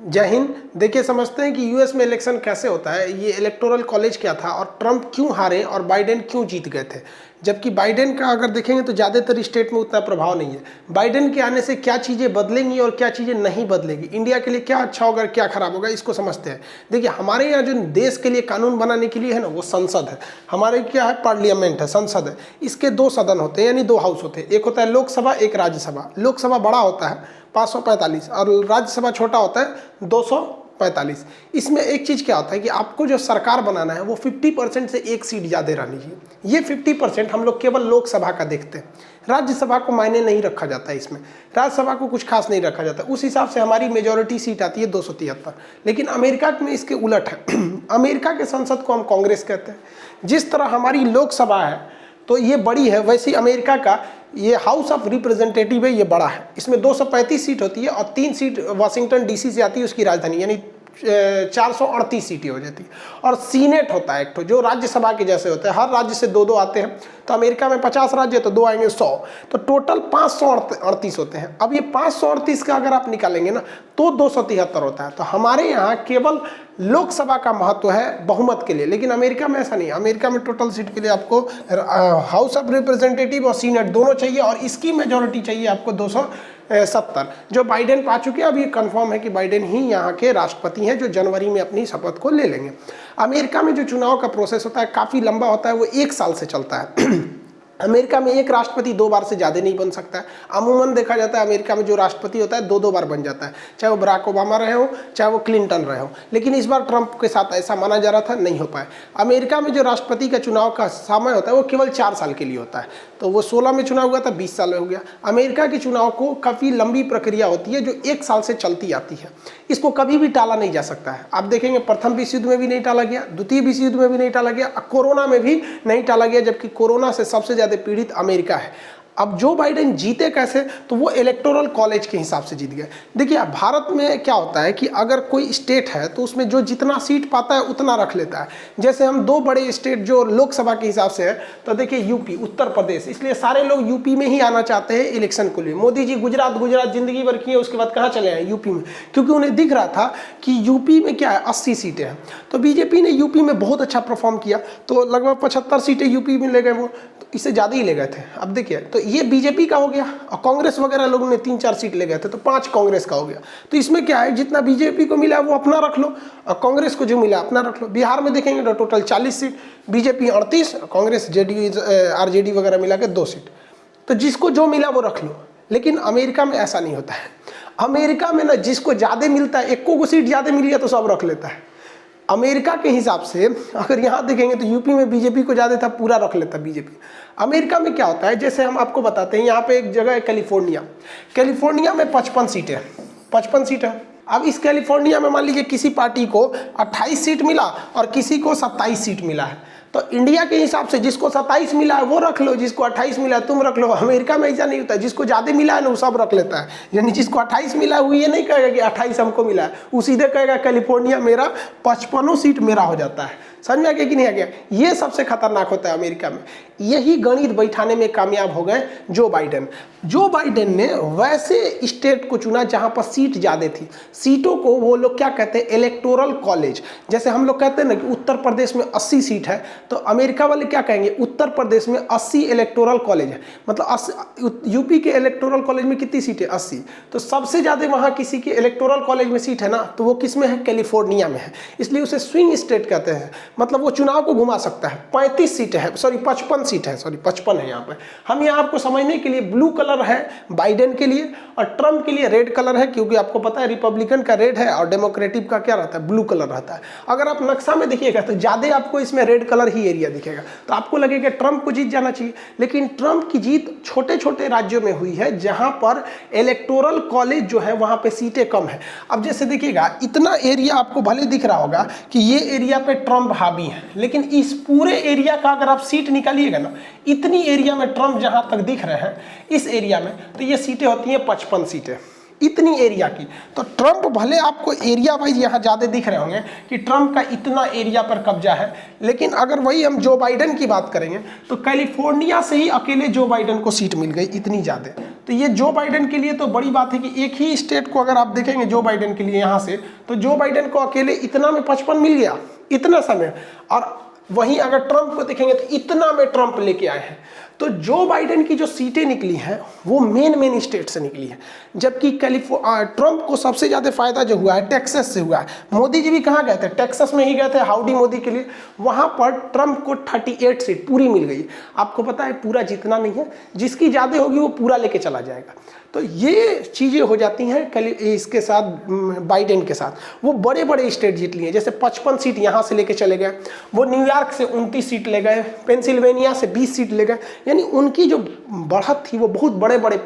जय हिंद। देखिए, समझते हैं कि यूएस में इलेक्शन कैसे होता है, ये इलेक्टोरल कॉलेज क्या था और ट्रंप क्यों हारे और बाइडेन क्यों जीत गए थे। जबकि बाइडेन का अगर देखेंगे तो ज़्यादातर स्टेट में उतना प्रभाव नहीं है। बाइडेन के आने से क्या चीज़ें बदलेंगी और क्या चीज़ें नहीं बदलेगी, इंडिया के लिए क्या अच्छा होगा क्या खराब होगा, इसको समझते हैं। देखिए, हमारे यहाँ जो देश के लिए कानून बनाने के लिए है ना, वो संसद है। हमारे क्या है, पार्लियामेंट है, संसद है। इसके दो सदन होते हैं, यानी दो हाउस होते हैं। एक होता है लोकसभा, एक राज्यसभा। लोकसभा बड़ा होता है 545 और राज्यसभा छोटा होता है 245। इसमें एक चीज़ क्या होता है कि आपको जो सरकार बनाना है वो 50% से एक सीट ज़्यादा रहनी चाहिए। ये 50% हम लोग केवल लोकसभा का देखते हैं, राज्यसभा को मायने नहीं रखा जाता है। इसमें राज्यसभा को कुछ खास नहीं रखा जाता। उस हिसाब से हमारी मेजॉरिटी सीट आती है 273। लेकिन अमेरिका में इसके उलट है। अमेरिका के संसद को हम कांग्रेस कहते हैं। जिस तरह हमारी लोकसभा है तो ये बड़ी है, वैसे ही अमेरिका का ये हाउस ऑफ रिप्रेजेंटेटिव है, ये बड़ा है। इसमें 235 सीट होती है और 3 सीट वाशिंगटन डीसी से आती है, उसकी राजधानी, यानी 438 सीटें हो जाती है। और सीनेट होता है एक तो, जो राज्यसभा के जैसे होता है। हर राज्य से 2-2 आते हैं। तो अमेरिका में 50 राज्य है तो 2 आएंगे 100, तो टोटल 538 होते हैं। अब ये 538 का अगर आप निकालेंगे ना तो 273 होता है। तो हमारे यहाँ केवल लोकसभा का महत्व है बहुमत के लिए, लेकिन अमेरिका में ऐसा नहीं है। अमेरिका में टोटल सीट के लिए आपको हाउस ऑफ रिप्रेजेंटेटिव और सीनेट दोनों चाहिए और इसकी मेजॉरिटी चाहिए आपको 270, जो बाइडेन पा चुके हैं। अब ये कंफर्म है कि बाइडेन ही यहाँ के राष्ट्रपति हैं, जो जनवरी में अपनी शपथ को ले लेंगे। अमेरिका में जो चुनाव का प्रोसेस होता है काफ़ी लंबा होता है, वो 1 साल से चलता है। अमेरिका में एक राष्ट्रपति 2 बार से ज़्यादा नहीं बन सकता है। अमूमन देखा जाता है अमेरिका में जो राष्ट्रपति होता है 2-2 बार बन जाता है, चाहे वो बराक ओबामा रहे हो चाहे वो क्लिंटन रहे हो। लेकिन इस बार ट्रंप के साथ ऐसा माना जा रहा था, नहीं हो पाया। अमेरिका में जो राष्ट्रपति का चुनाव का समय होता है वो केवल 4 साल के लिए होता है। तो वो 16 में चुनाव हुआ था, 20 साल में हो गया। अमेरिका के चुनाव को काफ़ी लंबी प्रक्रिया होती है जो 1 साल से चलती आती है। इसको कभी भी टाला नहीं जा सकता है। आप देखेंगे प्रथम विश्व युद्ध में भी नहीं टाला गया, द्वितीय विश्व युद्ध में भी नहीं टाला गया, कोरोना में भी नहीं टाला गया, जबकि कोरोना से सबसे ज़्यादा पीड़ित अमेरिका है। अब जो बाइडेन जीते कैसे, तो वो इलेक्टोरल कॉलेज के हिसाब से जीत गए। देखिए, भारत में क्या होता है कि अगर कोई स्टेट है तो उसमें जो जितना सीट पाता है उतना रख लेता है। जैसे हम 2 बड़े स्टेट जो लोकसभा के हिसाब से है, तो देखिए यूपी, उत्तर प्रदेश, इसलिए सारे लोग यूपी में ही आना चाहते हैं इलेक्शन के लिए। मोदी जी गुजरात जिंदगी भर किए, उसके बाद कहाँ चले आए, यूपी में, क्योंकि उन्हें दिख रहा था कि यूपी में क्या है 80 सीटें हैं। तो बीजेपी ने यूपी में बहुत अच्छा परफॉर्म किया, तो लगभग 75 सीटें यूपी में ले गए वो, तो इससे ज़्यादा ही ले गए थे। अब देखिए, तो ये बीजेपी का हो गया और कांग्रेस वगैरह लोगों ने 3-4 सीट ले गए थे, तो 5 कांग्रेस का हो गया। तो इसमें क्या है, जितना बीजेपी को मिला वो अपना रख लो और कांग्रेस को जो मिला अपना रख लो। बिहार में देखेंगे तो total 40 seat, BJP 38, Congress RJD वगैरह मिला के 2 सीट। तो जिसको जो मिला वो रख लो। लेकिन अमेरिका में ऐसा नहीं होता है। अमेरिका में ना जिसको ज़्यादा मिलता है, 1 सीट ज़्यादा मिल गया तो सब रख लेता है। अमेरिका के हिसाब से अगर यहाँ देखेंगे तो यूपी में बीजेपी को ज़्यादा था, पूरा रख लेता बीजेपी। अमेरिका में क्या होता है, जैसे हम आपको बताते हैं, यहाँ पे एक जगह है कैलिफोर्निया में 55 सीटें, 55 सीट है। अब इस कैलिफोर्निया में मान लीजिए किसी पार्टी को 28 सीट मिला और किसी को 27 सीट मिला है। तो इंडिया के हिसाब से जिसको 27 मिला है वो रख लो, जिसको 28 मिला है तुम रख लो। अमेरिका में ऐसा नहीं होता है, जिसको ज़्यादा मिला है ना वो सब रख लेता है। यानी जिसको 28 मिला है वो ये नहीं कहेगा कि 28 हमको मिला है, वो सीधे कहेगा कैलिफोर्निया मेरा, 55 सीट मेरा हो जाता है। समझ में आ गया कि नहीं आ गया। ये सबसे खतरनाक होता है अमेरिका में। यही गणित बैठाने में कामयाब हो गए जो बाइडेन ने वैसे स्टेट को चुना जहां पर सीट ज़्यादा थी। सीटों को वो लोग क्या कहते हैं, इलेक्टोरल कॉलेज। जैसे हम लोग कहते हैं ना कि उत्तर प्रदेश में 80 सीट है, तो अमेरिका वाले क्या कहेंगे, उत्तर प्रदेश में 80 इलेक्टोरल कॉलेज है। मतलब यूपी के इलेक्टोरल कॉलेज में कितनी सीट है, 80। तो सबसे ज़्यादा वहाँ किसी के इलेक्टोरल कॉलेज में सीट है ना, तो वो किस में है, कैलिफोर्निया में है। इसलिए उसे स्विंग स्टेट कहते हैं। मतलब वो चुनाव को घुमा सकता है। 35 सीटें हैं, 55 सीट है, 55 है यहाँ पे। हम यहाँ आपको समझने के लिए, ब्लू कलर है बाइडेन के लिए और ट्रंप के लिए रेड कलर है, क्योंकि आपको पता है रिपब्लिकन का रेड है और डेमोक्रेटिक का क्या रहता है, ब्लू कलर रहता है। अगर आप नक्शा में देखिएगा तो ज़्यादा आपको इसमें रेड कलर ही एरिया दिखेगा, तो आपको लगेगा ट्रंप को जीत जाना चाहिए। लेकिन ट्रंप की जीत छोटे छोटे राज्यों में हुई है जहाँ पर इलेक्टोरल कॉलेज जो है वहाँ पे सीटें कम है। अब जैसे देखिएगा, इतना एरिया आपको भले दिख रहा होगा कि ये एरिया पे ट्रंप हावी है, लेकिन इस पूरे एरिया का अगर आप सीट निकालिएगा ना, इतनी एरिया में ट्रंप जहां तक दिख रहे हैं इस एरिया में, तो ये सीटें होती हैं 55 सीटें इतनी एरिया की। तो ट्रंप भले आपको एरिया वाइज यहाँ ज़्यादा दिख रहे होंगे कि ट्रंप का इतना एरिया पर कब्जा है, लेकिन अगर वही हम जो बाइडेन की बात करेंगे तो कैलिफोर्निया से ही अकेले जो बाइडेन को सीट मिल गई इतनी ज़्यादा। तो ये जो बाइडेन के लिए तो बड़ी बात है कि एक ही स्टेट को अगर आप देखेंगे जो बाइडेन के लिए यहाँ से, तो जो बाइडेन को अकेले इतना में 55 मिल गया इतना समय, और वहीं अगर ट्रंप को देखेंगे तो इतना में ट्रंप लेके आए हैं। तो जो बाइडेन की जो सीटें निकली हैं वो मेन स्टेट से निकली हैं, जबकि ट्रंप को सबसे ज़्यादा फायदा जो हुआ है टेक्सास से हुआ है। मोदी जी भी कहाँ गए थे, टेक्सास में ही गए थे हाउडी मोदी के लिए, वहाँ पर ट्रंप को 38 सीट पूरी मिल गई। आपको पता है पूरा जीतना नहीं है, जिसकी ज़्यादा होगी वो पूरा लेके चला जाएगा। तो ये चीज़ें हो जाती हैं इसके साथ, बाइडेन के साथ। वो बड़े बड़े स्टेट जीत लिए, जैसे 55 सीट यहाँ से लेके चले गए, वो न्यूयॉर्क से 29 सीट ले गए, पेंसिल्वेनिया से 20 सीट ले गए, यानी उनकी जो बढ़त थी वो बहुत बड़े बड़े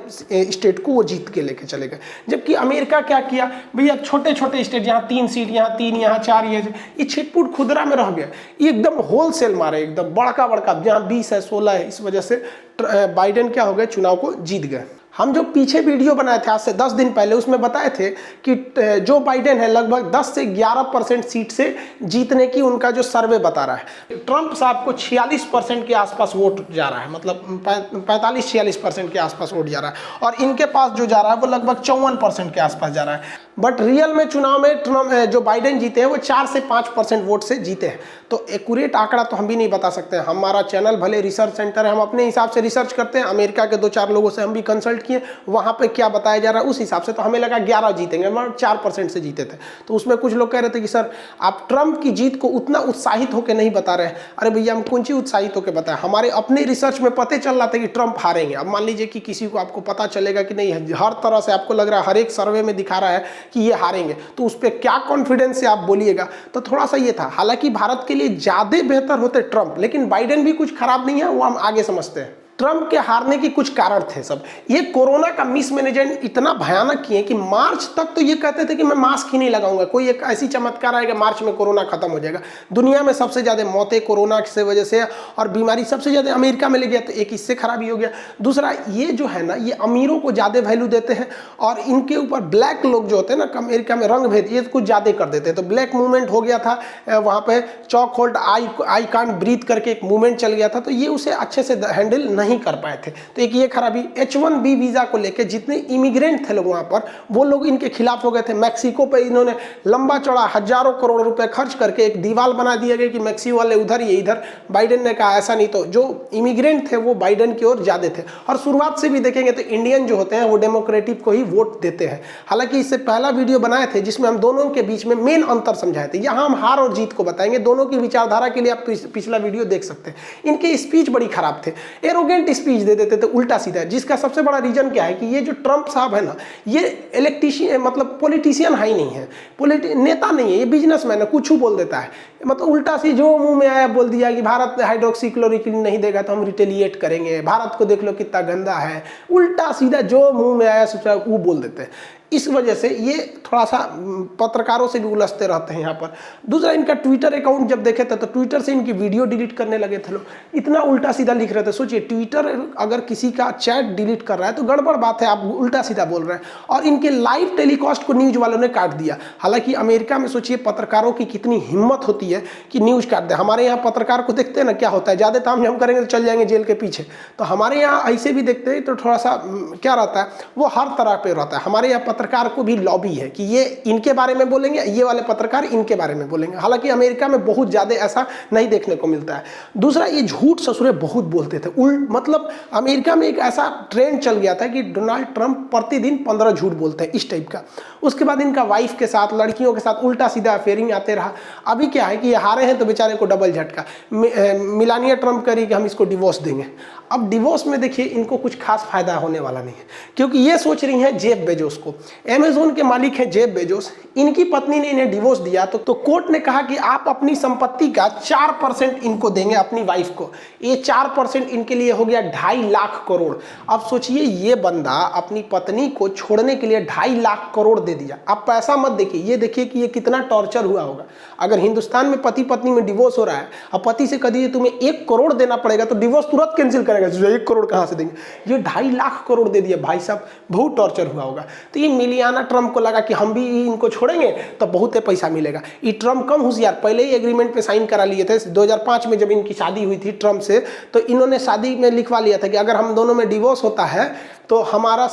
स्टेट को वो जीत के लेके चले गए। जबकि अमेरिका क्या किया भैया, छोटे छोटे स्टेट, यहाँ 3 सीट, यहाँ 3, यहाँ 4, ये छिटपुट खुदरा में रह गया, ये एकदम होलसेल मारे, एकदम बड़का बड़का, जहाँ 20 है 16 है, इस वजह से बाइडेन क्या हो गए, चुनाव को जीत गए। हम जो पीछे वीडियो बनाए थे आज से 10 दिन पहले, उसमें बताए थे कि जो बाइडेन है लगभग 10 से 11% सीट से जीतने की उनका जो सर्वे बता रहा है। ट्रंप साहब को 46% के आसपास वोट जा रहा है, मतलब 45-46% के आसपास वोट जा रहा है, और इनके पास जो जा रहा है वो लगभग 54% के आसपास जा रहा है। बट रियल में चुनाव में ट्रंप जो बाइडेन जीते हैं वो 4 से 5% वोट से जीते हैं। तो एक्यूरेट आंकड़ा तो हम भी नहीं बता सकते हैं, हमारा चैनल भले रिसर्च सेंटर है, हम अपने हिसाब से रिसर्च करते हैं, अमेरिका के 2-4 लोगों से हम भी कंसल्ट किए, वहाँ पे क्या बताया जा रहा है उस हिसाब से, तो हमें लगा 11 जीतेंगे, मगर 4% से जीते थे। तो उसमें कुछ लोग कह रहे थे कि सर आप ट्रंप की जीत को उतना उत्साहित होकर नहीं बता रहे हैं। अरे भैया हम कौन सी उत्साहित होकर बताएं, हमारे अपने रिसर्च में पता चल रहा था कि ट्रंप हारेंगे। अब मान लीजिए कि किसी को आपको पता चलेगा कि नहीं, हर तरह से आपको लग रहा है, हर एक सर्वे में दिखा रहा है कि ये हारेंगे, तो उस पर क्या कॉन्फिडेंस से आप बोलिएगा। तो थोड़ा सा ये था, हालांकि भारत के लिए ज़्यादा बेहतर होते ट्रंप, लेकिन बाइडेन भी कुछ खराब नहीं है, वो हम आगे समझते हैं। ट्रंप के हारने के कुछ कारण थे सब। ये कोरोना का मिसमैनेजमेंट इतना भयानक किए कि मार्च तक तो ये कहते थे कि मैं मास्क ही नहीं लगाऊंगा, कोई एक ऐसी चमत्कार आएगा मार्च में कोरोना खत्म हो जाएगा। दुनिया में सबसे ज़्यादा मौतें कोरोना से वजह से और बीमारी सबसे ज़्यादा अमेरिका में ले गया, तो एक इससे खराबी हो गया। दूसरा ये जो है ना, ये अमीरों को ज़्यादा वैल्यू देते हैं, और इनके ऊपर ब्लैक लोग जो होते हैं ना अमेरिका में, रंग भेद ये कुछ ज़्यादा कर देते हैं। तो ब्लैक मूवमेंट हो गया था वहाँ पे, choke hold I can't breathe करके एक मूवमेंट चल गया था, तो ये उसे अच्छे से हैंडल नहीं कर पाए थे। तो एक ये खराबी। H1B वीजा को लेकर जितने इमिग्रेंट थे लोग वहां पर, वो लोग इनके खिलाफ हो गए थे। मैक्सिको पे इन्होंने लंबा चौड़ा हजारों करोड़ रुपए खर्च करके एक दीवार बना दिया गया कि मैक्सिको वाले उधर, ये इधर। बाइडेन ने कहा ऐसा नहीं, तो जो इमिग्रेंट थे वो बाइडेन की ओर ज्यादा थे। और शुरुआत से भी देखेंगे तो इंडियन जो होते हैं वो डेमोक्रेटिक को ही वोट देते हैं। हालांकि इससे पहला वीडियो बनाए थे जिसमें हम दोनों के बीच में मेन अंतर समझाए थे, यहाँ हम हार और जीत को बताएंगे। दोनों की विचारधारा के लिए आप पिछला वीडियो देख सकते हैं। इनके स्पीच बड़ी खराब थे, एरोगेंट स्पीच दे देते थे, उल्टा सीधा। जिसका सबसे बड़ा रीजन क्या है कि ये जो ट्रंप साहब है ना, ये इलेक्ट्रिशियन मतलब पॉलिटिशियन है ही नहीं है, नेता नहीं है, ये बिजनेसमैन है, कुछ बोल देता है। मतलब उल्टा सी जो मुंह में आया बोल दिया कि भारत हाइड्रोक्सीक्लोरोक्विन नहीं देगा तो हम रिटेलिएट करेंगे, भारत को देख लो कितना गंदा है। उल्टा सीधा जो मुंह में आया वो बोल देते हैं। इस वजह से ये थोड़ा सा पत्रकारों से भी उलझते रहते हैं यहाँ पर। दूसरा, इनका ट्विटर अकाउंट जब देखे थे तो ट्विटर से इनकी वीडियो डिलीट करने लगे थे लोग, इतना उल्टा सीधा लिख रहे थे। सोचिए, ट्विटर अगर किसी का चैट डिलीट कर रहा है तो गड़बड़ बात है, आप उल्टा सीधा बोल रहे हैं। और इनके लाइव टेलीकास्ट को न्यूज़ वालों ने काट दिया। हालांकि अमेरिका में सोचिए पत्रकारों की कितनी हिम्मत होती है कि न्यूज़ काट दे। हमारे यहाँ पत्रकार को देखते हैं ना क्या होता है, ज़्यादा तामझाम करेंगे तो चल जाएंगे जेल के पीछे। तो हमारे यहाँ ऐसे भी देखते हैं तो थोड़ा सा क्या रहता है, वो हर तरह पे रहता है। हमारे यहाँ पत्रकार को भी लॉबी है कि ये इनके बारे में बोलेंगे, ये वाले पत्रकार इनके बारे में बोलेंगे। हालांकि अमेरिका में बहुत ज़्यादा ऐसा नहीं देखने को मिलता है। दूसरा, ये झूठ ससुरे बहुत बोलते थे। मतलब अमेरिका में एक ऐसा ट्रेंड चल गया था कि डोनाल्ड ट्रंप प्रतिदिन 15 झूठ बोलते हैं, इस टाइप का। उसके बाद इनका वाइफ के साथ, लड़कियों के साथ उल्टा सीधा अफेयरिंग आते रहा। अभी क्या है कि ये हारे हैं तो बेचारे को डबल झटका। मिलानिया ट्रंप करी कि हम इसको डिवोर्स देंगे। अब डिवोर्स में देखिए इनको कुछ खास फायदा होने वाला नहीं है, क्योंकि ये सोच रही हैं जेफ बेजोस को। अमेज़न के मालिक हैं जेफ बेजोस, इनकी पत्नी ने इन्हें डिवोर्स दिया तो कोर्ट ने कहा कि आप अपनी संपत्ति का 4% इनको देंगे, अपनी वाइफ को। ये 4% इनके लिए हो गया 2.5 लाख करोड़। अब सोचिए, ये बंदा अपनी पत्नी को छोड़ने के लिए 2.5 लाख करोड़ दे दिया। अब पैसा मत देखिए, ये देखिए कि ये कितना टॉर्चर हुआ होगा। अगर हिंदुस्तान में पति पत्नी में डिवोर्स हो रहा है, अब पति से कह दीजिए तुम्हें 1 करोड़ देना पड़ेगा, तो डिवोर्स तुरंत कैंसिल करेगा। 1 करोड़ कहाँ से देंगे, ये 2.5 लाख करोड़ दे दिया भाई साहब, बहुत टॉर्चर हुआ होगा। तो ये मिली आना, ट्रम्प को लगा कि हम भी इनको छोड़ेंगे तो बहुत पैसा मिलेगा। ये ट्रम्प कम होशियार, पहले ही एग्रीमेंट पे साइन करा लिए थे 2005 में जब इनकी शादी हुई थी ट्रम्प से, तो इन्होंने शादी में लिखवा लिया था कि अगर हम दोनों में डिवोर्स होता है तो हमारा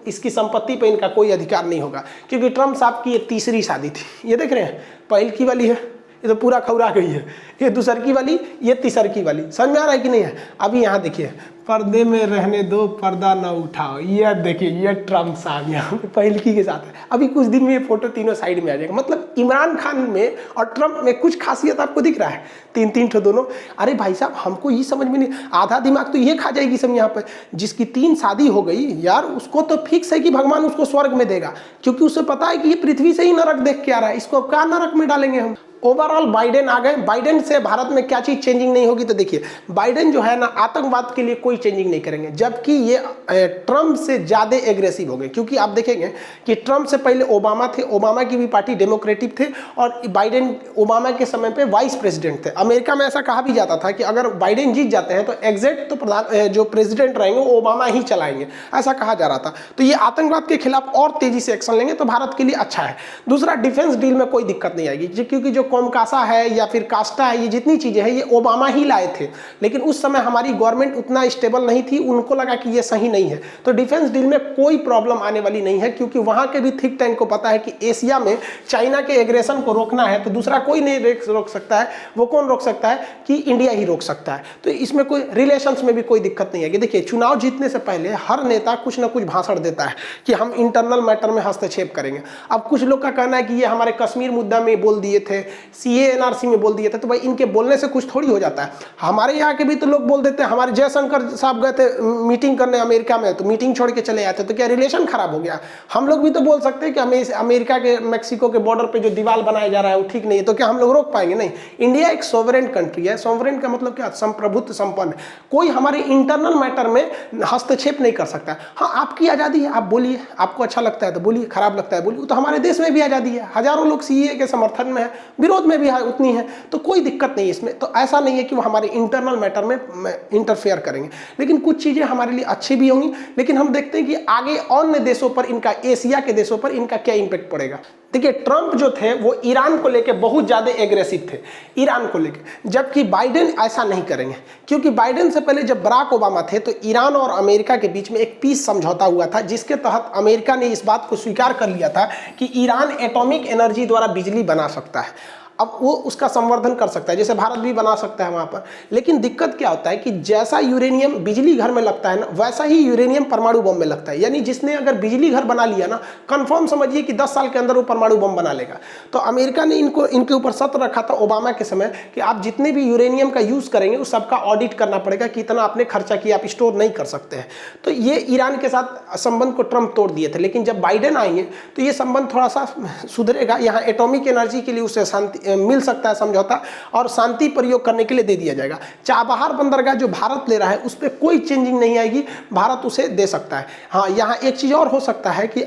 इसकी संपत्ति पे इनका कोई अधिकार नहीं होगा। क्योंकि ट्रम्प साहब की ये तीसरी शादी थी। ये देख रहे हैं, पहल की वाली है, ये तो पूरा खौरा गई है, ये दूसर की वाली, ये तीसर की वाली। समझ में आ रहा है कि नहीं है? अभी यहाँ देखिए, पर्दे में रहने दो, पर्दा ना उठाओ, ये देखिए ये ट्रम्प साहब यहाँ पे पहलकी के साथ है। अभी कुछ दिन में ये फोटो तीनों साइड में आ जाएगा। मतलब इमरान खान में और ट्रम्प में कुछ खासियत आपको दिख रहा है, तीन तीन ठो दोनों। अरे भाई साहब, हमको ये समझ में नहीं, आधा दिमाग तो ये खा जाएगी सब यहाँ पर। जिसकी 3 शादी हो गई यार, उसको तो फिक्स है कि भगवान उसको स्वर्ग में देगा, क्योंकि उसे पता है कि ये पृथ्वी से ही नरक देख के आ रहा है, इसको क्या नरक में डालेंगे हम। ओवरऑल बाइडेन आ गए। बाइडेन से भारत में क्या चीज चेंजिंग नहीं होगी, तो देखिए बाइडेन जो है ना, आतंकवाद के लिए कोई चेंजिंग नहीं करेंगे, जबकि ये ट्रम्प से ज्यादा एग्रेसिव हो गए। क्योंकि आप देखेंगे कि ट्रम्प से पहले ओबामा थे, ओबामा की भी पार्टी डेमोक्रेटिक थे, और बाइडेन ओबामा के समय पे वाइस प्रेसिडेंट थे। अमेरिका में ऐसा कहा भी जाता था कि अगर बाइडेन जीत जाते हैं तो एग्जैक्ट तो जो प्रेसिडेंट रहेंगे वो ओबामा ही चलाएंगे, ऐसा कहा जा रहा था। तो ये आतंकवाद के खिलाफ और तेजी से एक्शन लेंगे तो भारत के लिए अच्छा है। दूसरा, डिफेंस डील में कोई दिक्कत नहीं आएगी, क्योंकि जो कोमकासा है या फिर कास्टा है, ये जितनी चीजें हैं ये ओबामा ही लाए थे, लेकिन उस समय हमारी गवर्नमेंट उतना स्टेबल नहीं थी, उनको लगा कि ये सही नहीं है। तो डिफेंस डील में कोई प्रॉब्लम आने वाली नहीं है, क्योंकि वहां के भी थिंक टैंक को पता है कि एशिया में चाइना के एग्रेशन को रोकना है तो दूसरा कोई नहीं रोक सकता है। वो कौन रोक सकता है? कि इंडिया ही रोक सकता है। तो इसमें कोई रिलेशंस में भी कोई दिक्कत नहीं है। कि देखिए, चुनाव जीतने से पहले हर नेता कुछ ना कुछ भाषण देता है कि हम इंटरनल मैटर में हस्तक्षेप करेंगे। अब कुछ लोग का कहना है कि ये हमारे कश्मीर मुद्दा में बोल दिए थे, सीए एनआरसी में बोल दिए थे, तो भाई इनके बोलने से कुछ थोड़ी हो जाता है। हमारे यहाँ के भी तो लोग बोल देते हैं। हमारे जयशंकर साहब गए थे मीटिंग करने अमेरिका में, तो मीटिंग छोड़ के चले आते, तो क्या रिलेशन खराब हो गया? हम लोग भी तो बोल सकते हैं कि अमेरिका के मैक्सिको के बॉर्डर पे जो दीवार बनाया जा रहा है वो ठीक नहीं है, तो क्या हम लोग रोक पाएंगे? नहीं। इंडिया एक सोवरेन कंट्री है। सोवरेन का मतलब क्या? संप्रभुत्व संपन्न। कोई हमारे इंटरनल मैटर में हस्तक्षेप नहीं कर सकता। हाँ, आपकी आज़ादी है, आप बोलिए, आपको अच्छा लगता है तो बोलिए, खराब लगता है बोलिए। तो हमारे देश में भी आज़ादी है, हजारों लोग सीए के समर्थन में है, विरोध में भी उतनी है, तो कोई दिक्कत नहीं है इसमें। तो ऐसा नहीं है कि वो हमारे इंटरनल मैटर में इंटरफेयर करेंगे। लेकिन कुछ चीज़ें हमारे लिए अच्छी भी होंगी, लेकिन हम देखते हैं कि आगे अन्य देशों पर इनका, एशिया के देशों पर इनका क्या इंपैक्ट पड़ेगा। देखिए, ट्रम्प जो थे वो ईरान को लेके बहुत ज़्यादा एग्रेसिव थे, ईरान को लेके, जबकि बाइडेन ऐसा नहीं करेंगे। क्योंकि बाइडेन से पहले जब बराक ओबामा थे तो ईरान और अमेरिका के बीच में एक पीस समझौता हुआ था, जिसके तहत अमेरिका ने इस बात को स्वीकार कर लिया था कि ईरान एटॉमिक एनर्जी द्वारा बिजली बना सकता है। अब वो उसका संवर्धन कर सकता है, जैसे भारत भी बना सकता है वहाँ पर। लेकिन दिक्कत क्या होता है कि जैसा यूरेनियम बिजली घर में लगता है ना, वैसा ही यूरेनियम परमाणु बम में लगता है। यानी जिसने अगर बिजली घर बना लिया ना, कंफर्म समझिए कि 10 साल के अंदर वो परमाणु बम बना लेगा। तो अमेरिका ने इनके ऊपर शर्त रखा था ओबामा के समय कि आप जितने भी यूरेनियम का यूज़ करेंगे उस सबका ऑडिट करना पड़ेगा कि इतना आपने खर्चा किया, आप स्टोर नहीं कर सकते हैं। तो ये ईरान के साथ संबंध को ट्रम्प तोड़ दिए थे। लेकिन जब बाइडेन आएंगे तो ये संबंध थोड़ा सा सुधरेगा। यहाँ एटॉमिक एनर्जी के लिए उसे शांति मिल सकता है समझौता, और शांति प्रयोग करने के लिए दे दिया जाएगा। चाबहार बंदरगाह जो भारत ले रहा है उस पर कोई चेंजिंग नहीं आएगी, भारत उसे दे सकता है। हाँ, यहाँ एक चीज़ और हो सकता है कि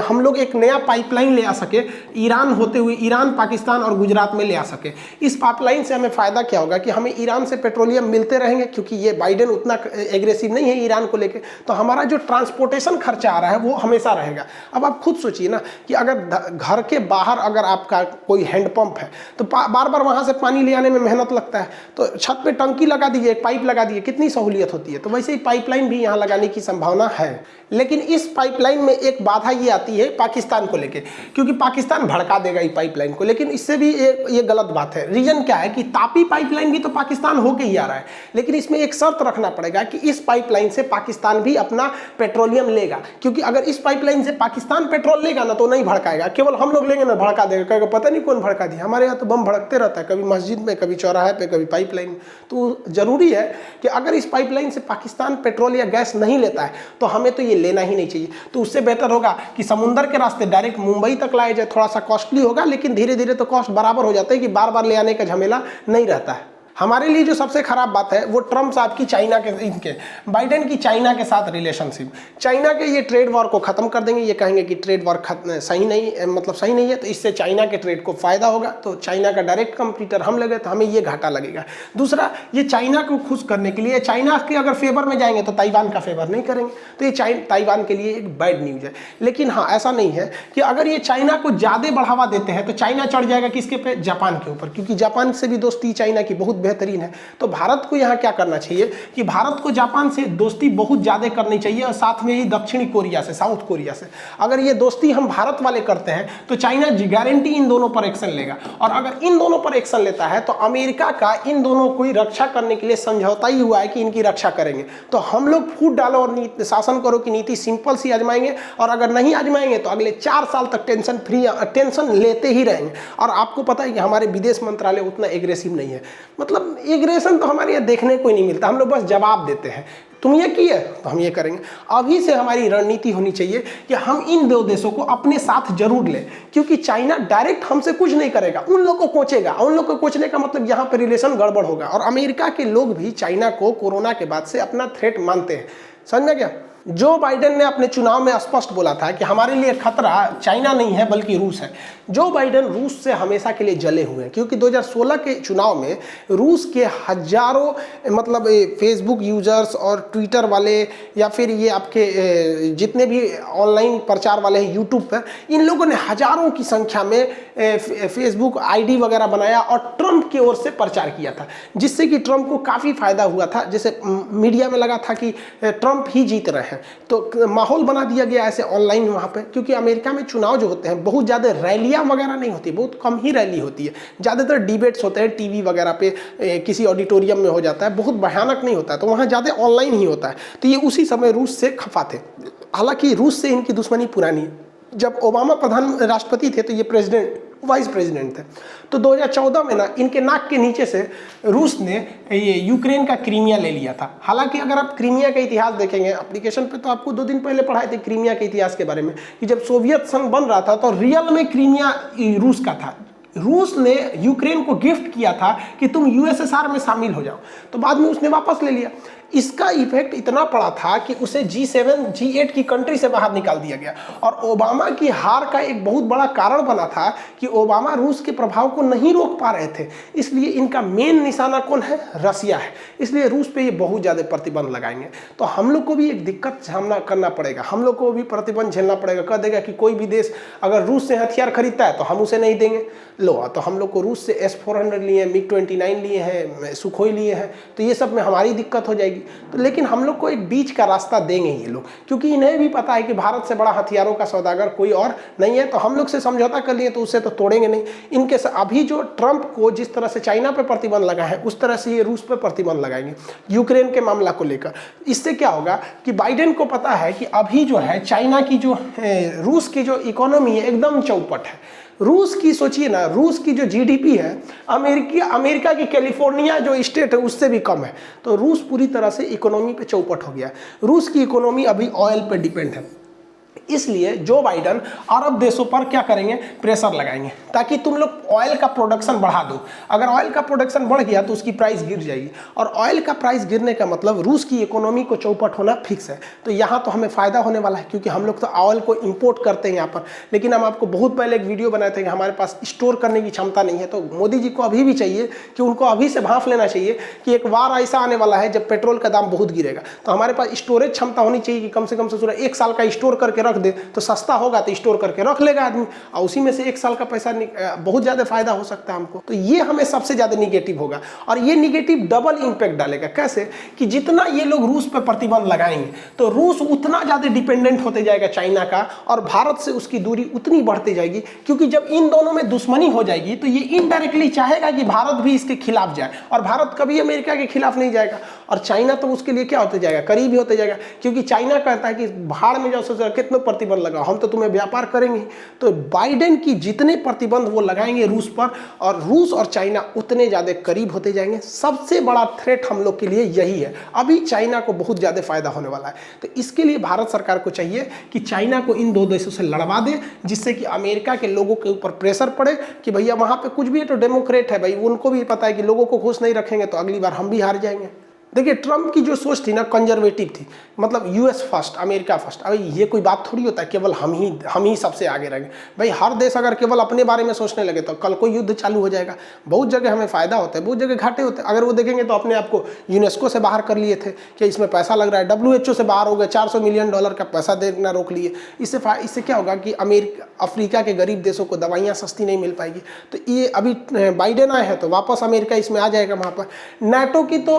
हम लोग एक नया पाइपलाइन ले आ सके, ईरान होते हुए ईरान, पाकिस्तान और गुजरात में ले आ सके। इस पाइपलाइन से हमें फ़ायदा क्या होगा कि हमें ईरान से पेट्रोलियम मिलते रहेंगे, क्योंकि ये बाइडेन उतना एग्रेसिव नहीं है ईरान को लेकर, तो हमारा जो ट्रांसपोर्टेशन खर्चा आ रहा है वो हमेशा रहेगा। अब आप खुद सोचिए ना कि अगर घर के बाहर अगर आपका कोई हैंडपंप है तो बार बार वहाँ से पानी ले आने में मेहनत लगता है, तो छत पे टंकी लगा दीजिए, पाइप लगा दीजिए, कितनी सहूलियत होती है। तो वैसे ही पाइपलाइन भी यहाँ लगाने की संभावना है। लेकिन इस पाइपलाइन में एक बाधा ये आती है पाकिस्तान को लेके, क्योंकि पाकिस्तान भड़का देगा इस पाइपलाइन को। लेकिन इससे भी ये गलत बात है। रीजन क्या है कि तापी पाइपलाइन भी तो पाकिस्तान होके ही आ रहा है, लेकिन इसमें एक शर्त रखना पड़ेगा कि इस पाइपलाइन से पाकिस्तान भी अपना पेट्रोलियम लेगा। क्योंकि अगर इस पाइपलाइन से पाकिस्तान पेट्रोल लेगा ना तो नहीं भड़काएगा, केवल हम लोग लेंगे ना भड़का देगा, कहेगा पता नहीं कौन भड़का दिया। हमारे यहाँ तो बम भड़कते रहता है, कभी मस्जिद में, कभी चौराहे पे, कभी पाइपलाइन। तो जरूरी है कि अगर इस पाइपलाइन से पाकिस्तान पेट्रोल या गैस नहीं लेता है तो हमें तो ये लेना ही नहीं चाहिए। तो उससे बेहतर होगा कि समुद्र के रास्ते डायरेक्ट मुंबई तक लाया जाए। थोड़ा सा कॉस्टली होगा, लेकिन धीरे धीरे तो कॉस्ट बराबर हो जाता है कि बार बार ले आने का झमेला नहीं रहता है। हमारे लिए जो सबसे खराब बात है वो ट्रम्प साहब की चाइना के इनके बाइडेन की चाइना के साथ रिलेशनशिप। चाइना के ये ट्रेड वॉर को खत्म कर देंगे, ये कहेंगे कि ट्रेड वॉर सही नहीं, मतलब सही नहीं है, तो इससे चाइना के ट्रेड को फायदा होगा, तो चाइना का डायरेक्ट कंपटीटर हम लगे तो हमें ये घाटा लगेगा। दूसरा, ये चाइना को खुश करने के लिए चाइना के अगर फेवर में जाएंगे तो ताइवान का फेवर नहीं करेंगे, तो ये ताइवान के लिए एक बैड न्यूज है। लेकिन हाँ, ऐसा नहीं है कि अगर ये चाइना को ज़्यादा बढ़ावा देते हैं तो चाइना चढ़ जाएगा किसके पे, जापान के ऊपर, क्योंकि जापान से भी दोस्ती चाइना की बहुत बेहतरीन है। तो भारत को यहाँ क्या करना चाहिए कि भारत को जापान से दोस्ती बहुत ज़्यादा करनी चाहिए, और साथ में ही दक्षिणी कोरिया से, साउथ कोरिया से। अगर ये दोस्ती हम भारत वाले करते हैं तो चाइना गारंटी इन दोनों पर एक्शन लेगा, और अगर इन दोनों पर एक्शन लेता है तो अमेरिका का इन दोनों को रक्षा करने के लिए समझौता ही हुआ है कि इनकी रक्षा करेंगे। तो हम लोग फूट डालो और शासन करो की नीति सिंपल सी आजमाएंगे, और अगर नहीं आजमाएंगे तो अगले 4 साल तक टेंशन लेते ही रहेंगे। और आपको पता है कि हमारे विदेश मंत्रालय उतना एग्रेसिव नहीं है, मतलब एग्रेशन तो हमारे यहाँ देखने को ही नहीं मिलता, हम लोग बस जवाब देते हैं, तुम ये किए तो हम ये करेंगे। अभी से हमारी रणनीति होनी चाहिए कि हम इन 2 देशों को अपने साथ जरूर लें, क्योंकि चाइना डायरेक्ट हमसे कुछ नहीं करेगा, उन लोग को कोचेगा, उन लोग को कोचने का मतलब यहाँ पे रिलेशन गड़बड़ होगा। और अमेरिका के लोग भी चाइना को कोरोना के बाद से अपना थ्रेट मानते हैं, समझ में क्या। जो बाइडेन ने अपने चुनाव में स्पष्ट बोला था कि हमारे लिए खतरा चाइना नहीं है बल्कि रूस है। जो बाइडेन रूस से हमेशा के लिए जले हुए हैं, क्योंकि 2016 के चुनाव में रूस के हजारों मतलब फेसबुक यूजर्स और ट्विटर वाले या फिर ये आपके जितने भी ऑनलाइन प्रचार वाले हैं यूट्यूब पर, इन लोगों ने हजारों की संख्या में फेसबुक आईडी वगैरह बनाया और ट्रंप की ओर से प्रचार किया था, जिससे कि ट्रंप को काफ़ी फायदा हुआ था। जैसे मीडिया में लगा था कि ट्रंप ही जीत रहे हैं, तो माहौल बना दिया गया ऐसे ऑनलाइन वहाँ पे, क्योंकि अमेरिका में चुनाव जो होते हैं बहुत ज़्यादा रैलियाँ वगैरह नहीं होती, बहुत कम ही रैली होती है, ज़्यादातर डिबेट्स होते हैं टीवी वगैरह पे, किसी ऑडिटोरियम में हो जाता है, बहुत भयानक नहीं होता है, तो वहाँ ज़्यादा ऑनलाइन ही होता है। तो ये उसी समय रूस से खफा थे। हालांकि रूस से इनकी दुश्मनी पुरानी है, जब ओबामा प्रधान राष्ट्रपति थे तो ये वाइस प्रेसिडेंट थे। तो 2014 में ना इनके नाक के नीचे से रूस ने ये यूक्रेन का क्रीमिया ले लिया था। हालांकि अगर आप क्रीमिया का इतिहास देखेंगे एप्लीकेशन पे, तो आपको 2 दिन पहले पढ़ाए थे क्रीमिया के इतिहास के बारे में, कि जब सोवियत संघ बन रहा था तो रियल में क्रीमिया रूस का था। रूस ने यूक्रेन को गिफ्ट किया था कि तुम यूएसएसआर में शामिल हो जाओ, तो बाद में उसने वापस ले लिया। इसका इफेक्ट इतना पड़ा था कि उसे G7 G8 की कंट्री से बाहर निकाल दिया गया, और ओबामा की हार का एक बहुत बड़ा कारण बना था कि ओबामा रूस के प्रभाव को नहीं रोक पा रहे थे। इसलिए इनका मेन निशाना कौन है, रसिया है, इसलिए रूस पे ये बहुत ज़्यादा प्रतिबंध लगाएंगे। तो हम लोग को भी एक दिक्कत सामना करना पड़ेगा, हम लोग को भी प्रतिबंध झेलना पड़ेगा। कह देगा कि कोई भी देश अगर रूस से हथियार खरीदता है तो हम उसे नहीं देंगे, लो तो हम लोग को रूस से S-400 लिए हैं, MiG-29 लिए हैं, सुखोई लिए हैं, तो ये सब में हमारी दिक्कत हो जाएगी। तो लेकिन हम लोग को एक बीच का रास्ता देंगे ये लोग, क्योंकि इन्हें भी पता है कि भारत से बड़ा हथियारों का सौदागर कोई और नहीं है। तो हम लोग से समझौता कर लिए तो उससे तो तोड़ेंगे नहीं। इनके अभी जो ट्रंप को जिस तरह से चाइना पे प्रतिबंध लगा है, उस तरह से ये रूस पे प्रतिबंध लगाएंगे यूक्रेन के मामला को लेकर। इससे क्या होगा कि बाइडेन को पता है कि अभी जो है चाइना की जो रूस की जो इकोनॉमी है एकदम चौपट है। रूस की सोचिए ना, रूस की जो जीडीपी है अमेरिका की कैलिफोर्निया जो स्टेट है उससे भी कम है। तो रूस पूरी तरह से इकोनॉमी पे चौपट हो गया। रूस की इकोनॉमी अभी ऑयल पे डिपेंड है, इसलिए जो बाइडन अरब देशों पर क्या करेंगे, प्रेशर लगाएंगे ताकि तुम लोग ऑयल का प्रोडक्शन बढ़ा दो। अगर ऑयल का प्रोडक्शन बढ़ गया तो उसकी प्राइस गिर जाएगी, और ऑयल का प्राइस गिरने का मतलब रूस की इकोनॉमी को चौपट होना फिक्स है। तो यहाँ तो हमें फ़ायदा होने वाला है, क्योंकि हम लोग तो ऑयल को इंपोर्ट करते हैं यहाँ पर। लेकिन हम आपको बहुत पहले एक वीडियो बनाए थे कि हमारे पास स्टोर करने की क्षमता नहीं है। तो मोदी जी को अभी भी चाहिए कि उनको अभी से भांफ लेना चाहिए कि एक बार ऐसा आने वाला है जब पेट्रोल का दाम बहुत गिरेगा, तो हमारे पास स्टोरेज क्षमता होनी चाहिए कि कम से कम 1 साल का स्टोर करके रख दे, तो सस्ता होगा तो स्टोर करके रख लेगा आदमी, और उसी में से 1 साल का पैसा बहुत ज़्यादा फायदा हो सकता है हमको। तो ये हमें सबसे ज़्यादा निगेटिव होगा, और ये निगेटिव डबल इम्पैक्ट डालेगा। कैसे कि जितना ये लोग रूस पर प्रतिबंध लगाएंगे तो रूस उतना ज़्यादा डिपेंडेंट होते जाएगा चाइना का, और भारत से उसकी दूरी उतनी बढ़ती जाएगी। क्योंकि जब इन दोनों में दुश्मनी हो जाएगी तो ये इनडायरेक्टली चाहेगा कि भारत भी इसके खिलाफ जाए, और भारत कभी अमेरिका के खिलाफ नहीं जाएगा। और चाइना तो उसके लिए क्या होते जाएगा, करीब ही होते जाएगा, क्योंकि चाइना कहता है कि भाड़ में जाओ, सोचो कितने प्रतिबंध लगाओ, हम तो तुम्हें व्यापार करेंगे। तो बाइडेन की जितने प्रतिबंध वो लगाएंगे रूस पर, और रूस और चाइना उतने ज़्यादा करीब होते जाएंगे। सबसे बड़ा थ्रेट हम लोग के लिए यही है, अभी चाइना को बहुत ज़्यादा फायदा होने वाला है। तो इसके लिए भारत सरकार को चाहिए कि चाइना को इन दो देशों से लड़वा दे, जिससे कि अमेरिका के लोगों के ऊपर प्रेशर पड़े कि भैया वहाँ पे कुछ भी है तो डेमोक्रेट है भाई, उनको भी पता है कि लोगों को खुश नहीं रखेंगे तो अगली बार हम भी हार जाएंगे। देखिए ट्रम्प की जो सोच थी ना, कंजर्वेटिव थी, मतलब यूएस फर्स्ट, अमेरिका फर्स्ट। अभी ये कोई बात थोड़ी होता है केवल हम ही सबसे आगे रहेंगे। भाई हर देश अगर केवल अपने बारे में सोचने लगे तो कल को युद्ध चालू हो जाएगा। बहुत जगह हमें फायदा होता है, बहुत जगह घाटे होते हैं। अगर वो देखेंगे तो अपने आप को यूनेस्को से बाहर कर लिए थे कि इसमें पैसा लग रहा है, WHO से बाहर हो गए, $400 मिलियन का पैसा देना रोक लिए। इससे क्या होगा कि अफ्रीका के गरीब देशों को दवाइयाँ सस्ती नहीं मिल पाएगी। तो ये अभी बाइडेन आए हैं तो वापस अमेरिका इसमें आ जाएगा वहाँ पर। नाटो की तो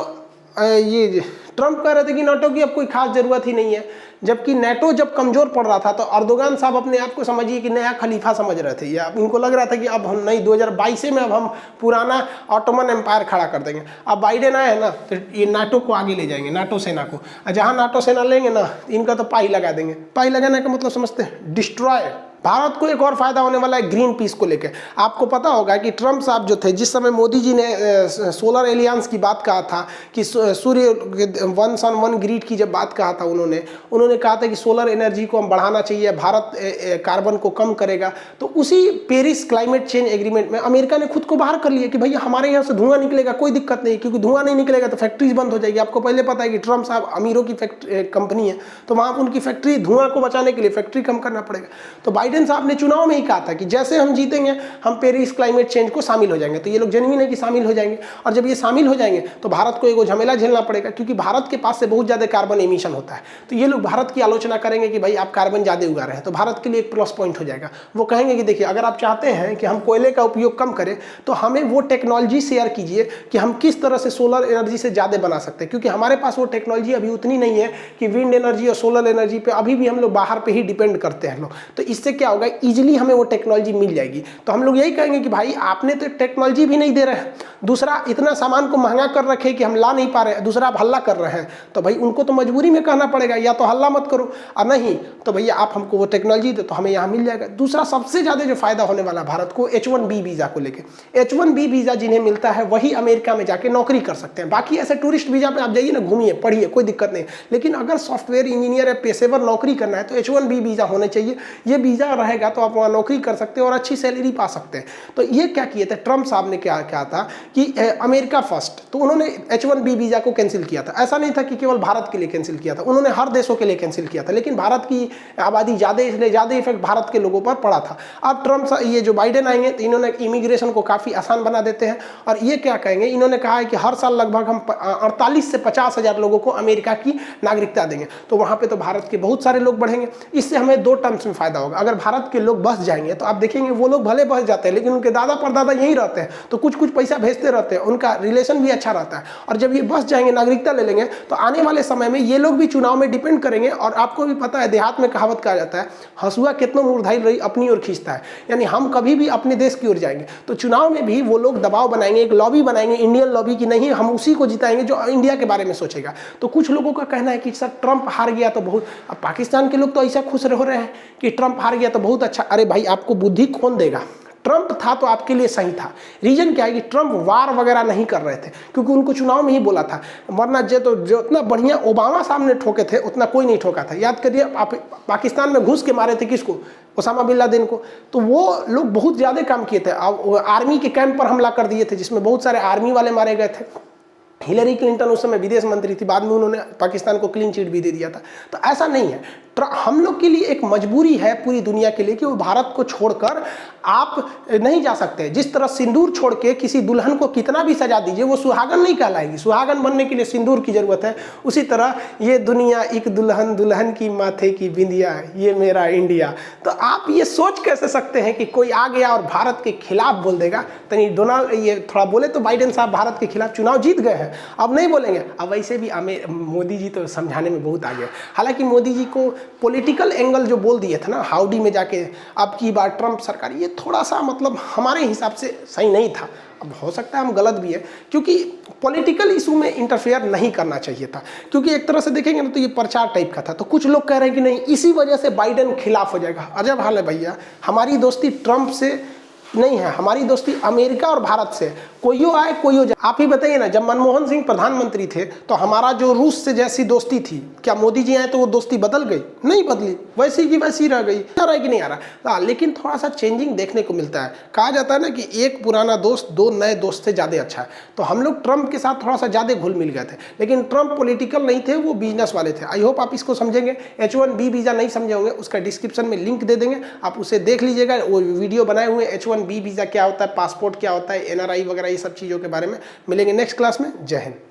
ये ट्रम्प कह रहे थे कि नाटो की अब कोई खास जरूरत ही नहीं है, जबकि नाटो जब कमजोर पड़ रहा था तो अर्दोगान साहब अपने आप को समझिए कि नया खलीफा समझ रहे थे, या इनको लग रहा था कि अब हम नहीं 2022 में अब हम पुराना ऑटोमन एम्पायर खड़ा कर देंगे। अब बाइडेन आए हैं ना तो ये नाटो को आगे ले जाएंगे, नाटो सेना को। जहाँ नाटो सेना लेंगे ना इनका तो पाई लगा देंगे। पाई लगाने का मतलब समझते हैं, डिस्ट्रॉय। भारत को एक और फायदा होने वाला है ग्रीन पीस को लेकर। आपको पता होगा कि ट्रम्प साहब जो थे, जिस समय मोदी जी ने सोलर एलियंस की बात कहा था कि सूर्य 1 सन 1 ग्रिड की जब बात कहा था, उन्होंने कहा था कि सोलर एनर्जी को हम बढ़ाना चाहिए, भारत कार्बन को कम करेगा। तो उसी पेरिस क्लाइमेट चेंज एग्रीमेंट में अमेरिका ने खुद को बाहर कर लिया कि भैया हमारे यहाँ से धुआं निकलेगा, कोई दिक्कत नहीं, क्योंकि धुआं नहीं निकलेगा तो फैक्ट्रीज बंद हो जाएगी। आपको पहले पता है कि ट्रम्प साहब अमीरों की कंपनी है, तो वहाँ उनकी फैक्ट्री, धुआं को बचाने के लिए फैक्ट्री कम करना पड़ेगा। तो बाइडेन साहब ने चुनाव में ही कहा था कि जैसे हम जीतेंगे हम पेरिस क्लाइमेट चेंज को शामिल हो जाएंगे। तो ये लोग जेन्युइन है कि शामिल हो जाएंगे, और जब ये शामिल हो जाएंगे तो भारत को एगो झमेला झेलना पड़ेगा, क्योंकि भारत के पास से बहुत ज़्यादा कार्बन एमिशन होता है। तो ये लोग भारत की आलोचना करेंगे कि भाई आप कार्बन ज़्यादा उगा रहे हैं, तो भारत के लिए एक प्लस पॉइंट हो जाएगा। वो कहेंगे कि देखिए अगर आप चाहते हैं कि हम कोयले का उपयोग कम करें तो हमें वो टेक्नोलॉजी शेयर कीजिए कि हम किस तरह से सोलर एनर्जी से ज़्यादा बना सकते हैं, क्योंकि हमारे पास वो टेक्नोलॉजी अभी उतनी नहीं है कि विंड एनर्जी और सोलर एनर्जी पे अभी भी हम लोग बाहर पे ही डिपेंड करते हैं लोग। तो इससे क्या होगा, ईजिली हमें वो टेक्नोलॉजी मिल जाएगी। तो हम लोग यही कहेंगे कि भाई आपने तो टेक्नोलॉजी भी नहीं दे रहे हैं, दूसरा इतना सामान को महंगा कर रखे कि हम ला नहीं पा रहे हैं, दूसरा आप हल्ला कर रहे हैं, तो भाई उनको तो मजबूरी में कहना पड़ेगा या तो हल्ला मत करो, और नहीं तो भैया आप हमको वो टेक्नोलॉजी दे तो हमें यहाँ मिल जाएगा। दूसरा सबसे ज़्यादा जो फायदा होने वाला भारत को H1B वीज़ा को लेकर। H1B वीज़ा जिन्हें मिलता है वही अमेरिका में जाके नौकरी कर सकते हैं। बाकी ऐसे टूरिस्ट वीज़ा पे आप जाइए ना, घूमिए पढ़िए, कोई दिक्कत नहीं। लेकिन अगर सॉफ्टवेयर इंजीनियर या पेशेवर नौकरी करना है तो H1B वीज़ा होना चाहिए। ये वीज़ा रहेगा तो आप वहाँ नौकरी कर सकते हैं और अच्छी सैलरी पा सकते हैं। तो ये क्या किए थे ट्रम्प साहब ने, क्या था कि अमेरिका फर्स्ट, तो उन्होंने H1B वीज़ा को कैंसिल किया था। ऐसा नहीं था कि केवल भारत के लिए कैंसिल किया था, उन्होंने हर देशों के लिए कैंसिल किया था, लेकिन भारत की आबादी ज़्यादा, इसलिए ज़्यादा इफेक्ट भारत के लोगों पर पड़ा था। अब ट्रम्प ये जो बाइडेन आएंगे तो इन्होंने इमिग्रेशन को काफ़ी आसान बना देते हैं, और ये क्या कहेंगे, इन्होंने कहा है कि हर साल लगभग हम 48 से 50 हज़ार लोगों को अमेरिका की नागरिकता देंगे। तो वहाँ पे तो भारत के बहुत सारे लोग बढ़ेंगे। इससे हमें दो टर्म्स में फायदा होगा। अगर भारत के लोग बस जाएंगे तो आप देखेंगे वो लोग भले बस जाते हैं लेकिन उनके दादा परदादा यहीं रहते हैं, तो कुछ कुछ पैसा भेजते रहते हैं, उनका रिलेशन भी अच्छा रहता है। और जब ये बस जाएंगे, नागरिकता ले लेंगे, तो आने वाले समय में ये लोग भी चुनाव में डिपेंड करेंगे। और आपको भी पता है, देहात में कहावत कहा जाता है, हंसुआ कितना मुरझाई रही अपनी ओर खींचता है, यानी हम कभी भी अपने देश की ओर जाएंगे। तो चुनाव में भी वो लोग दबाव बनाएंगे, एक लॉबी बनाएंगे, इंडियन लॉबी की, नहीं हम उसी को जिताएंगे जो इंडिया के बारे में सोचेगा। तो कुछ लोगों का कहना है कि सर ट्रम्प हार गया तो बहुत, अब पाकिस्तान के लोग तो ऐसा खुश हो रहे हैं कि ट्रम्प हार गया तो बहुत अच्छा। अरे भाई आपको बुद्धि कौन देगा, ट्रम्प था तो आपके लिए सही था। रीजन क्या है कि ट्रम्प वार वगैरह नहीं कर रहे थे, क्योंकि उनको चुनाव में ही बोला था, वरना जो उतना बढ़िया ओबामा साहब ने ठोके थे उतना कोई नहीं ठोका था। याद करिए, आप पाकिस्तान में घुस के मारे थे किसको, ओसामा बिन लादेन को। तो वो लोग बहुत ज़्यादा काम किए थे, आर्मी के कैंप पर हमला कर दिए थे जिसमें बहुत सारे आर्मी वाले मारे गए थे। हिलरी क्लिंटन उस समय विदेश मंत्री थी, बाद में उन्होंने पाकिस्तान को क्लीन चिट भी दे दिया था। तो ऐसा नहीं है, हम लोग के लिए एक मजबूरी है पूरी दुनिया के लिए कि वो भारत को छोड़कर आप नहीं जा सकते। जिस तरह सिंदूर छोड़ के किसी दुल्हन को कितना भी सजा दीजिए वो सुहागन नहीं कहलाएगी, सुहागन बनने के लिए सिंदूर की जरूरत है। उसी तरह ये दुनिया एक दुल्हन, दुल्हन की माथे की बिंदिया, ये मेरा इंडिया। तो आप ये सोच कैसे सकते हैं कि कोई आ गया और भारत के खिलाफ बोल देगा। तो डोनाल्ड ये थोड़ा बोले तो बाइडेन साहब भारत के खिलाफ चुनाव जीत गए हैं, अब नहीं बोलेंगे। अब वैसे भी मोदी जी तो समझाने में बहुत आगे। हालांकि मोदी जी को पॉलिटिकल एंगल जो बोल दिए थे ना हाउडी में जाके, अब की बार ट्रंप सरकार, ये थोड़ा सा मतलब हमारे हिसाब से सही नहीं था। अब हो सकता है हम गलत भी है, क्योंकि पॉलिटिकल इशू में इंटरफेयर नहीं करना चाहिए था, क्योंकि एक तरह से देखेंगे ना तो ये प्रचार टाइप का था। तो कुछ लोग कह रहे हैं कि नहीं इसी वजह से बाइडेन खिलाफ हो जाएगा। अजब हाल है भैया, हमारी दोस्ती ट्रंप से नहीं है, हमारी दोस्ती अमेरिका और भारत से। कोईयो आए कोईयो जाए। आप ही बताइए ना, जब मनमोहन सिंह प्रधानमंत्री थे तो हमारा जो रूस से जैसी दोस्ती थी, क्या मोदी जी आए तो वो दोस्ती बदल गई? नहीं बदली, वैसी की वैसी रह गई। आ रहा है कि नहीं आ रहा? हाँ, लेकिन थोड़ा सा चेंजिंग देखने को मिलता है। कहा जाता है ना कि एक पुराना दोस्त दो नए दोस्त से ज़्यादा अच्छा है। तो हम लोग ट्रंप के साथ थोड़ा सा ज़्यादा घुल मिल गए थे, लेकिन ट्रंप पॉलिटिकल नहीं थे, वो बिजनेस वाले थे। आई होप आप इसको समझेंगे। H1B वीज़ा नहीं समझे होंगे, उसका डिस्क्रिप्शन में लिंक दे देंगे, आप उसे देख लीजिएगा। वो वीडियो बनाए हुए H1B वीज़ा क्या होता है, पासपोर्ट क्या होता है, NRI वगैरह, ये सब चीज़ों के बारे में मिलेंगे नेक्स्ट क्लास में। जय हिंद।